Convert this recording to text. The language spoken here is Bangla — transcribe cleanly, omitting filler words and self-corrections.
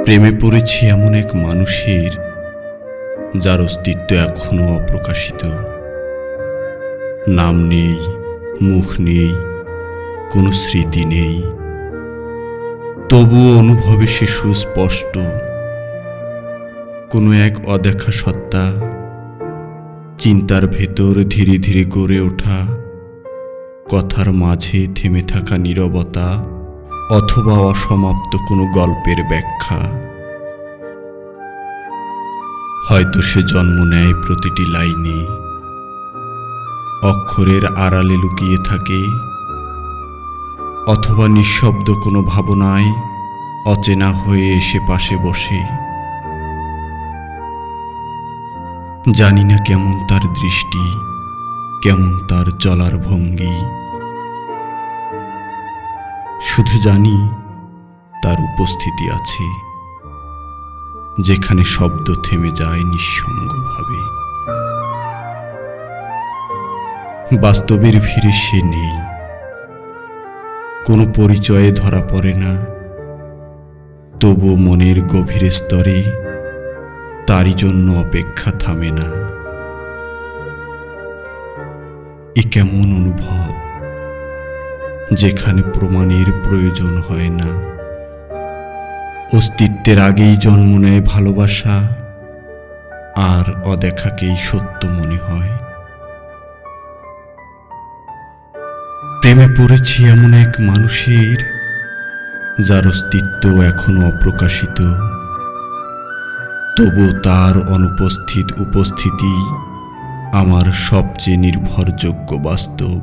প্রেমে পড়েছি এমন এক মানুষের যার অস্তিত্ব এখনো অপ্রকাশিত। নাম নেই, মুখ নেই, কোনো স্মৃতি নেই, তবুও অনুভবে সে সুস্পষ্ট। কোনো এক অদেখা সত্তা, চিন্তার ভেতর ধীরে ধীরে গড়ে ওঠা, কথার মাঝে থেমে থাকা নীরবতা, অথবা অসমাপ্ত কোনো গল্পের ব্যাখ্যা। হয়তো সে জন্ম নেয় প্রতিটি লাইনে, অক্ষরের আড়ালে লুকিয়ে থাকে, অথবা নিঃশব্দ কোনো ভাবনায় অচেনা হয়ে এসে পাশে বসে। জানি না কেমন তার দৃষ্টি, কেমন তার চলার ভঙ্গি, শুধু জানি তার উপস্থিতি আছে যেখানে শব্দ থেমে যায় নিঃসঙ্গভাবে। বাস্তবের ভিড়ে সে নেই, কোনো পরিচয়ে ধরা পড়ে না, তবু মনের গভীর স্তরে তারই জন্য অপেক্ষা থামে না। এ কেমন অনুভব যেখানে প্রমাণের প্রয়োজন হয় না, অস্তিত্বের আগেই জন্ম নেয় ভালোবাসা, আর অদেখাকেই সত্য মনে হয়। প্রেমে পড়েছি এমন এক মানুষের যার অস্তিত্ব এখনো অপ্রকাশিত, তবু তার অনুপস্থিত উপস্থিতি আমার সবচেয়ে নির্ভরযোগ্য বাস্তব।